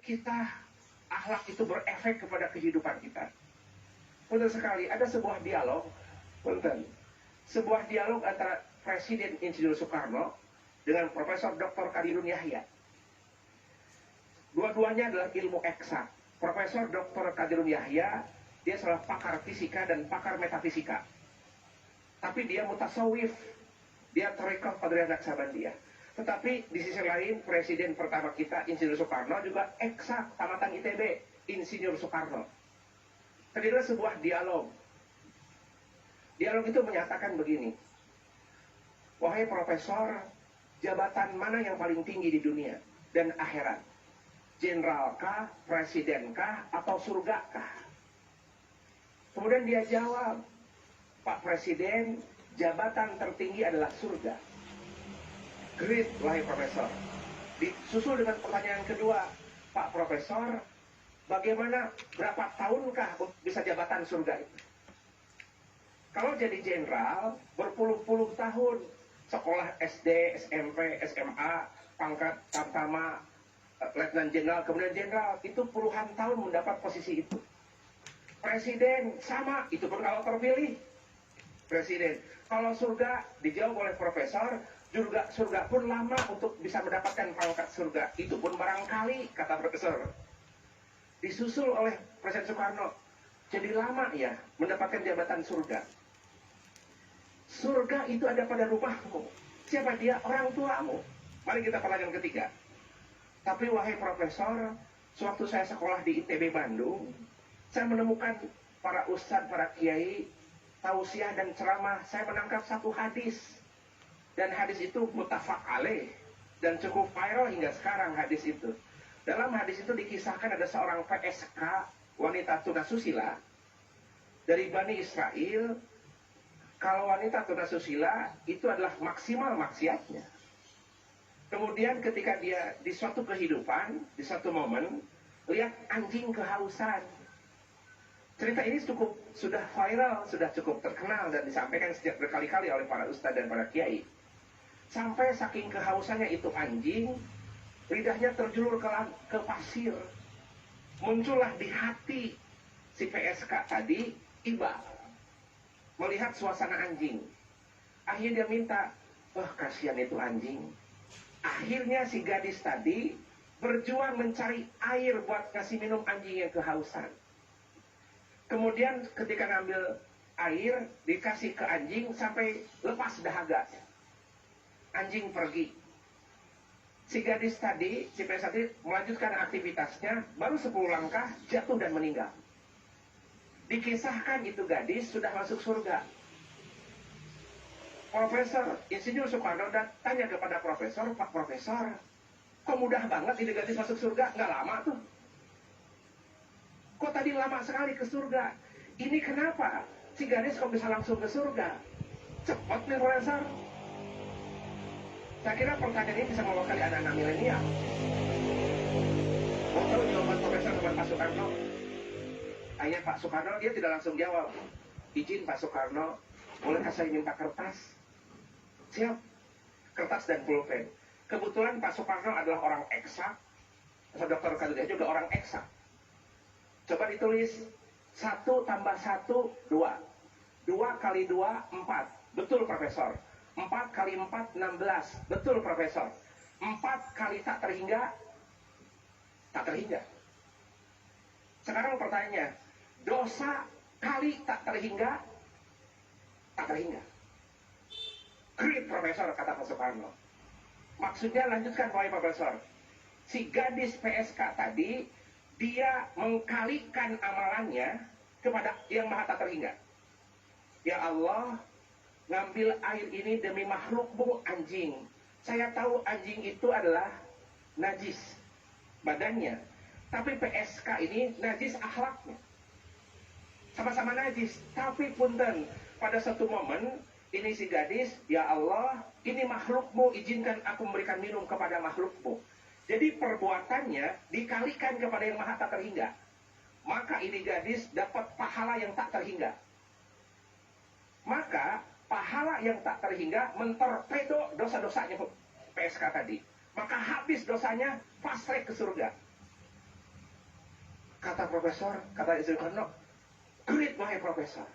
kita, akhlak itu berefek kepada kehidupan kita. Betul sekali, ada sebuah dialog, sebuah dialog antara Presiden Insinyur Soekarno dengan Profesor Dr. Kadirun Yahya. Dua-duanya adalah ilmu eksak. Profesor Dr. Kadirun Yahya, dia adalah pakar fisika dan pakar metafisika. Tapi dia mutasawif, dia tarekat Qadiriyah Naqsabandiyah. Tetapi di sisi lain, Presiden pertama kita, Insinyur Soekarno, juga eksak, tamatan ITB, Insinyur Soekarno. Terjadi sebuah dialog. Dialog itu menyatakan begini, wahai profesor, jabatan mana yang paling tinggi di dunia dan akhirat? Jenderalkah, presidenkah, atau surgakah? Kemudian dia jawab, Pak Presiden, jabatan tertinggi adalah surga. Great, wahai profesor. Disusul dengan pertanyaan kedua, Pak Profesor, bagaimana, berapa tahunkah bisa jabatan surga itu? Kalau jadi jenderal, berpuluh-puluh tahun, sekolah SD, SMP, SMA, pangkat tamtama, letnan jenderal, kemudian jenderal, itu puluhan tahun mendapat posisi itu. Presiden, sama, itu pun kalau terpilih. Presiden, kalau surga, dijawab oleh profesor, juga surga pun lama untuk bisa mendapatkan pangkat surga. Itu pun barangkali, kata profesor. Disusul oleh Presiden Soekarno, jadi lama ya mendapatkan jabatan surga. Surga itu ada pada rumahmu. Siapa dia? Orang tuamu. Mari kita pertanyaan ketiga. Tapi wahai profesor, sewaktu saya sekolah di ITB Bandung, saya menemukan para ustadz, para kiai, tausiah dan ceramah, saya menangkap satu hadis. Dan hadis itu muttafaq alaih dan cukup viral hingga sekarang hadis itu. Dalam hadis itu dikisahkan ada seorang PSK, wanita tunasusila dari Bani Israel. Kalau wanita tunasusila itu adalah maksimal maksiatnya. Kemudian ketika dia di suatu kehidupan, di suatu momen, lihat anjing kehausan. Cerita ini sudah viral, sudah cukup terkenal dan disampaikan sejak berkali-kali oleh para ustadz dan para kiai. Sampai saking kehausannya itu anjing, lidahnya terjulur ke pasir. Muncullah di hati si PSK tadi iba melihat suasana anjing. Akhirnya dia minta, kasihan itu anjing. Akhirnya si gadis tadi berjuang mencari air buat kasih minum anjing yang kehausan. Kemudian ketika ngambil air, dikasih ke anjing sampai lepas dahaga. Anjing pergi. Si gadis tadi, si PS tadi melanjutkan aktivitasnya, baru 10 langkah jatuh dan meninggal. Dikisahkan itu gadis sudah masuk surga. Profesor Insinyur Soekarno tanya kepada profesor, Pak Profesor, kok mudah banget ini gadis masuk surga? Nggak lama tuh. Kok tadi lama sekali ke surga? Ini kenapa? Si gadis kok bisa langsung ke surga? Cepat nih profesor. Saya kira pertanyaan ini bisa mewakili anak-anak milenial. Mau tahu jawaban profesor dengan Pak Soekarno? Akhirnya Pak Soekarno dia tidak langsung jawab. Izin Pak Soekarno, bolehkah saya minta kertas? Siap. Kertas dan pulpen. Kebetulan Pak Soekarno adalah orang eksak. Dr. Kadiriyah juga orang eksak. Coba ditulis 1 tambah 1, 2. 2 kali 2, 4. Betul Profesor. 4 kali 4, 16. Betul Profesor. 4 kali tak terhingga. Tak terhingga. Sekarang pertanyaannya, dosa kali tak terhingga. Tak terhingga. Great Profesor, kata Pak Soekarno. Maksudnya lanjutkan wahai Profesor. Si gadis PSK tadi, dia mengkalikan amalannya kepada yang maha tak terhingga. Ya Allah, ngambil air ini demi makhlukmu anjing. Saya tahu anjing itu adalah najis badannya, tapi PSK ini najis akhlaknya. Sama-sama najis, tapi punten pada satu momen ini si gadis, ya Allah, ini makhlukmu, izinkan aku memberikan minum kepada makhlukmu. Jadi perbuatannya dikalikan kepada yang maha tak terhingga. Maka ini gadis dapat pahala yang tak terhingga. Maka pahala yang tak terhingga mentorpedo dosa-dosanya PSK tadi. Maka habis dosanya, fast track ke surga. Profesor, kata istri Karno, great wahai Profesor.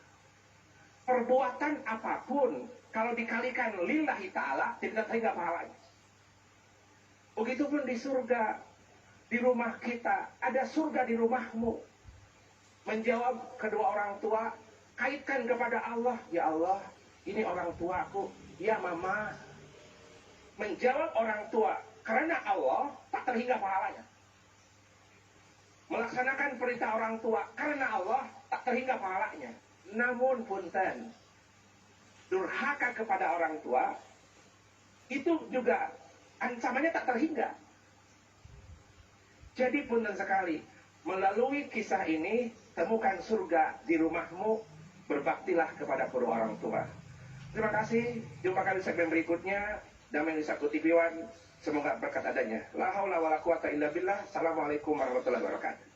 Perbuatan apapun, kalau dikalikan lillahi ta'ala, tidak terhingga pahalanya. Begitupun di surga, di rumah kita, ada surga di rumahmu. Menjawab kedua orang tua, kaitkan kepada Allah, ya Allah, ini orang tuaku, ya mama. Menjawab orang tua, karena Allah, tak terhingga pahalanya. Melaksanakan perintah orang tua, karena Allah, tak terhingga pahalanya. Namun punten, durhaka kepada orang tua, itu juga ancamannya tak terhingga. Jadi punten sekali, melalui kisah ini, temukan surga di rumahmu, berbaktilah kepada kedua orang tua. Terima kasih, jumpa kali segmen berikutnya. Damai Nusa TV One, semoga berkat adanya. La haula wala quwata illa billah. Assalamualaikum warahmatullahi wabarakatuh.